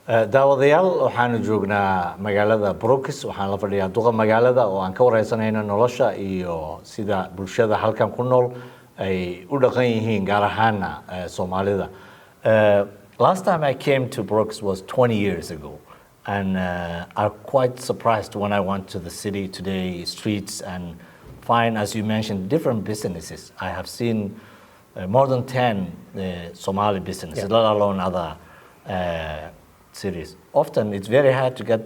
daawadayaal waxaanu joognaa magaalada Brooks waxaan la fadhiyaa duqa magaalada oo aan ka wareysanayno nolosha iyo sida bulshada halkan ku nool ay u dhaqan yihiin gaar ahaan Soomaalida. Last time I came to Brooks was 20 years ago, and I'm quite surprised when I went to the city today, streets, and find, as you mentioned, different businesses. I have seen more than 10 Somali businesses, let alone other cities. Often it's very hard to get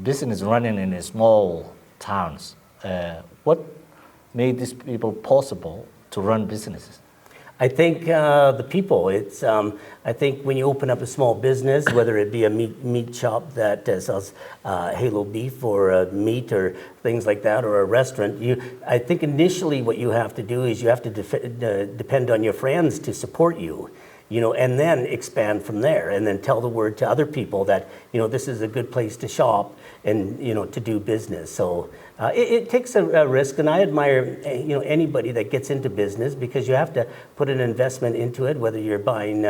business running in small towns. What made these people possible to run businesses? I think the people. I think when you open up a small business, whether it be a meat shop that sells halo beef or meat or things like that, or a restaurant, I think initially what you have to do is you have to depend on your friends to support you. And then expand from there, and then tell the word to other people that, this is a good place to shop and, to do business. So it takes a risk, and I admire, anybody that gets into business, because you have to put an investment into it, whether you're buying,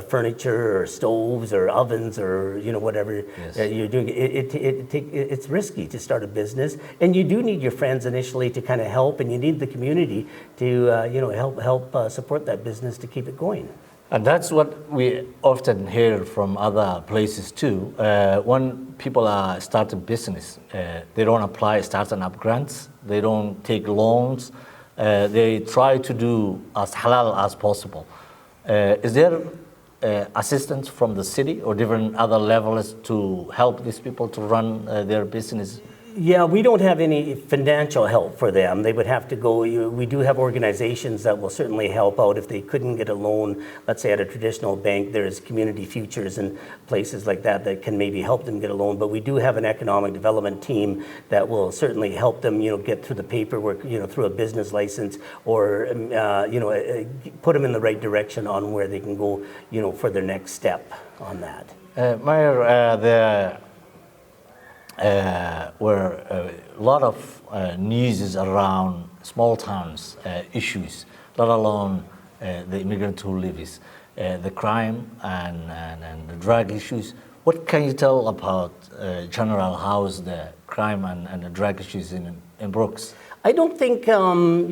furniture or stoves or ovens or, whatever you're doing. It's risky to start a business, and you do need your friends initially to kind of help, and you need the community to, help support that business to keep it going. And that's what we often hear from other places too. When people are starting business, they don't apply startup grants, they don't take loans, they try to do as halal as possible. Is there assistance from the city or different other levels to help these people to run their business? Yeah, we don't have any financial help for them. They would have to go, we do have organizations that will certainly help out if they couldn't get a loan, let's say at a traditional bank. There's community futures and places like that can maybe help them get a loan. But we do have an economic development team that will certainly help them, get through the paperwork, through a business license, or, put them in the right direction on where they can go, for their next step on that. Mayor, where a lot of news is around small towns issues, let alone the immigrant who lives, the crime and the drug issues. What can you tell about general how's the crime and the drug issues in Brooks? I don't think, I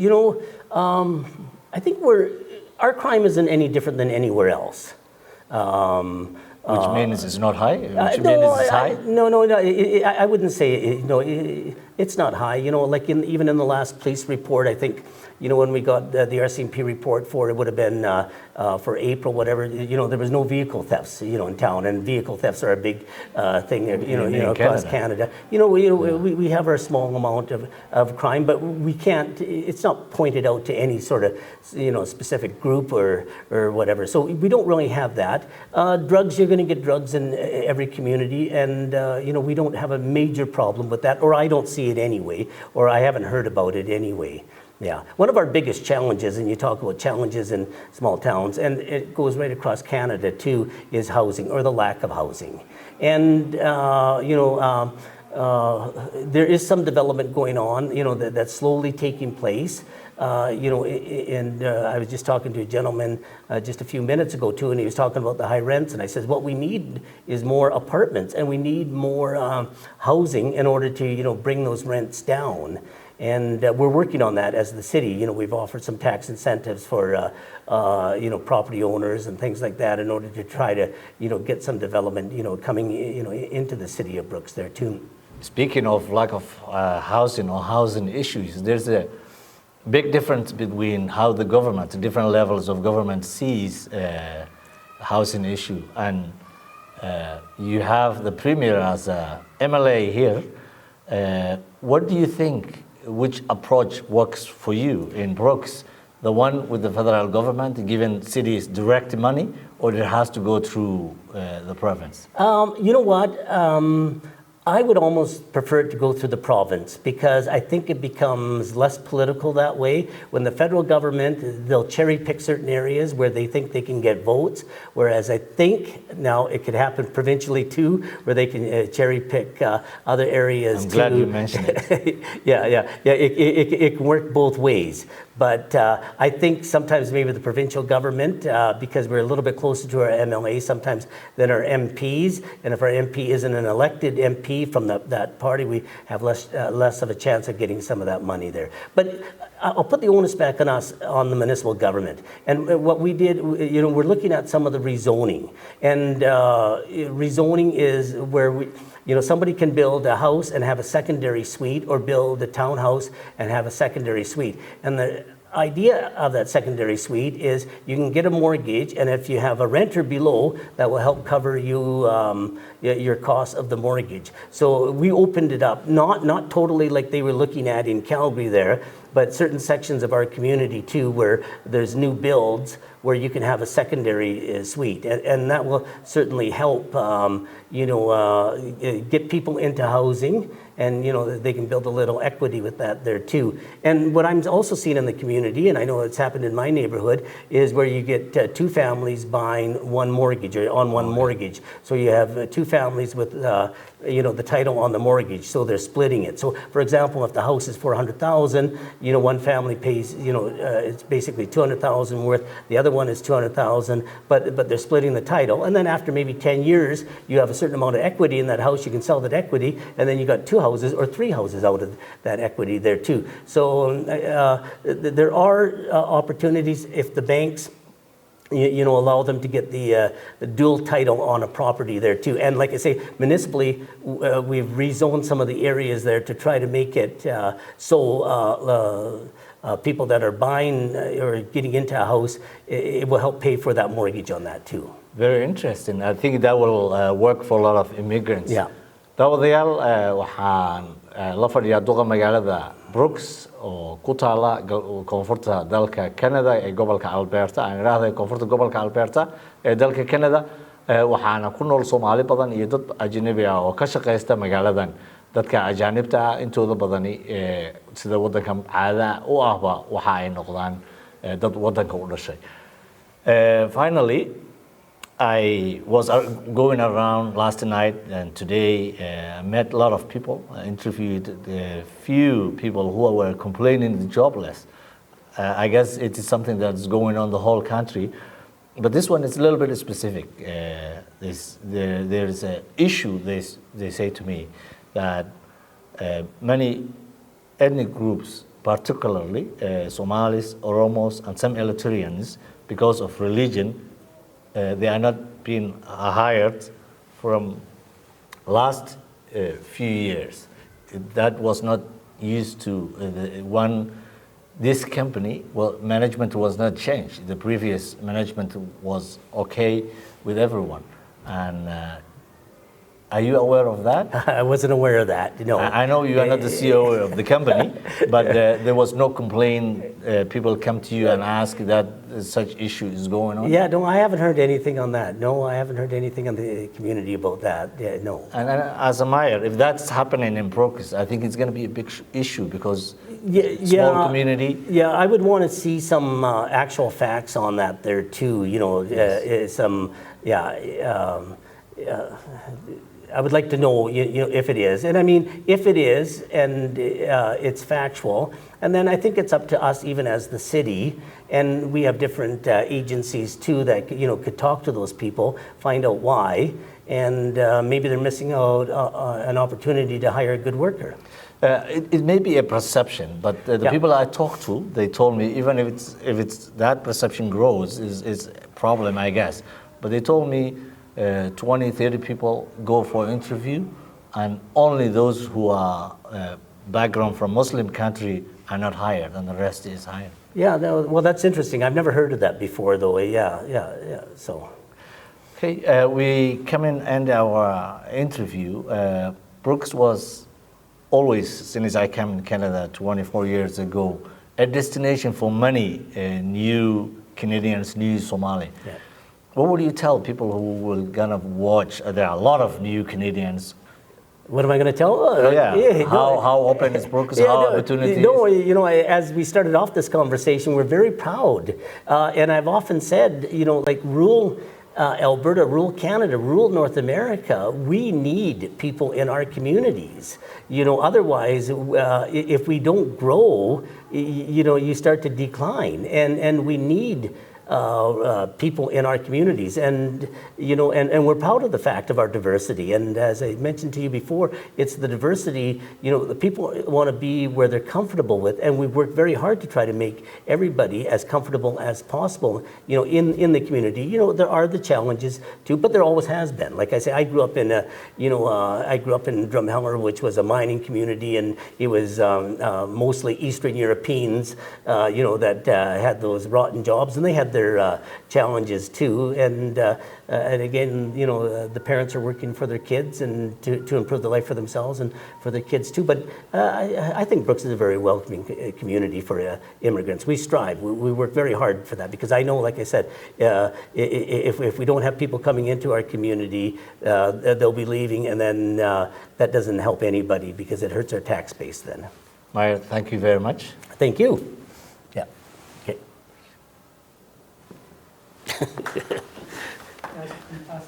think our crime isn't any different than anywhere else. Which means it's not high? Which means it's high? No, I wouldn't say, it's not high. Like even in the last police report, I think, when we got the RCMP report for it would have been for April, whatever, there was no vehicle thefts, in town, and vehicle thefts are a big thing, across Canada. We have our small amount of crime, but we can't, it's not pointed out to any sort of, specific group or whatever. So we don't really have that. Drugs, you're going to get drugs in every community, and, we don't have a major problem with that, or I don't see it anyway, or I haven't heard about it anyway. Yeah, one of our biggest challenges, and you talk about challenges in small towns, and it goes right across Canada too, is housing, or the lack of housing. And, there is some development going on, that's slowly taking place. I was just talking to a gentleman just a few minutes ago too, and he was talking about the high rents, and I said, what we need is more apartments, and we need more housing in order to, bring those rents down. And we're working on that as the city. We've offered some tax incentives for, property owners and things like that in order to try to, get some development, coming, into the city of Brooks there too. Speaking of lack of housing or housing issues, there's a big difference between how the government, the different levels of government sees housing issue. And you have the premier as a MLA here. What do you think? Which approach works for you in Brooks? The one with the federal government giving cities direct money, or it has to go through the province? You know what? I would almost prefer it to go through the province because I think it becomes less political that way. When the federal government, they'll cherry pick certain areas where they think they can get votes, whereas I think now it could happen provincially too, where they can cherry pick other areas too. I'm glad you mentioned it. Yeah. It can work both ways. But I think sometimes maybe the provincial government, because we're a little bit closer to our MLA sometimes than our MPs, and if our MP isn't an elected MP from that party, we have less of a chance of getting some of that money there. But I'll put the onus back on us, on the municipal government. And what we did, we're looking at some of the rezoning. And rezoning is where somebody can build a house and have a secondary suite, or build a townhouse and have a secondary suite. And the idea of that secondary suite is you can get a mortgage, and if you have a renter below, that will help cover your cost of the mortgage. So we opened it up, not totally like they were looking at in Calgary there, but certain sections of our community too, where there's new builds where you can have a secondary suite, and that will certainly help get people into housing, and they can build a little equity with that there too. And what I'm also seeing in the community, and I know it's happened in my neighborhood, is where you get two families buying one mortgage, or on one mortgage. So you have two families with the title on the mortgage, so they're splitting it. So for example, if the house is $400,000, one family pays, it's basically $200,000 worth, the other one is $200,000, but they're splitting the title. And then after maybe 10 years, you have a certain amount of equity in that house, you can sell that equity, and then you got two houses or three houses out of that equity there too. So there are opportunities if the banks allow them to get the dual title on a property there too. And like I say, municipally, we've rezoned some of the areas there to try to make it so people that are buying or getting into a house, it will help pay for that mortgage on that too. Very interesting. I think that will work for a lot of immigrants. Yeah. Daawadayaal, waxaan la fadhiyaa Duqa magaalada Brooks oo ku taala koonfurta dalka Canada ee gobolka Alberta. Aan idhaahday koonfurta gobolka Alberta ee dalka Canada. Waxaana ku nool Soomaali badan iyo dad ajnabi ah oo ka shaqeysta magaaladan. Dadka ajaanibta ah intooda badani sida wadanka caada u ahba waxa ay noqdaan dad wadanka u dhashay. Finally, I was going around last night and today. I met a lot of people. I interviewed a few people who were complaining jobless. I guess it is something that's going on the whole country, but this one is a little bit specific. There is an issue. They say to me that many ethnic groups, particularly Somalis, Oromos, and some Eritreans, because of religion, they are not being hired from last few years. That was not used to this company. Well, management was not changed. The previous management was okay with everyone. And are you aware of that? I wasn't aware of that. No. I know you are not the CEO of the company, but there was no complaint. People come to you and ask that such issue is going on. Yeah, no, I haven't heard anything on that. No, I haven't heard anything on the community about that. Yeah, no. And as a mayor, if that's happening in Brooks, I think it's going to be a big issue because small community. Yeah, I would want to see some actual facts on that there too. I would like to know, if it is. And I mean, if it is, and it's factual, and then I think it's up to us, even as the city, and we have different agencies too that could talk to those people, find out why, and maybe they're missing out an opportunity to hire a good worker. It may be a perception, but the people I talked to, they told me even if it's that perception grows is a problem, I guess. But they told me 20, 30 people go for interview, and only those who are background from Muslim country are not hired, and the rest is hired. Yeah, well, that's interesting. I've never heard of that before, though. Yeah. So, okay, we come in and our interview. Brooks was always, since I came to Canada 24 years ago, a destination for many new Canadians, new Somali. Yeah. What would you tell people who will kind of watch? There are a lot of new Canadians What am I going to tell? How open is Brooks? How opportunities? No, as we started off this conversation, we're very proud. And I've often said, like rural Alberta, rural Canada, rural North America, we need people in our communities. Otherwise, if we don't grow, you start to decline. And we need people in our communities, and we're proud of the fact of our diversity. And as I mentioned to you before, it's the diversity. The people want to be where they're comfortable with, and we work very hard to try to make everybody as comfortable as possible. In the community, there are the challenges too, but there always has been. Like I say, I grew up in Drumheller, which was a mining community, and it was mostly Eastern Europeans, that had those rotten jobs, and they had their challenges too, and again, the parents are working for their kids and to improve the life for themselves and for their kids too. But I think Brooks is a very welcoming community for immigrants. We strive, we work very hard for that, because I know, like I said, if we don't have people coming into our community, they'll be leaving, and then that doesn't help anybody, because it hurts our tax base then. Mayor, thank you very much. Thank you. Yeah. Okay. As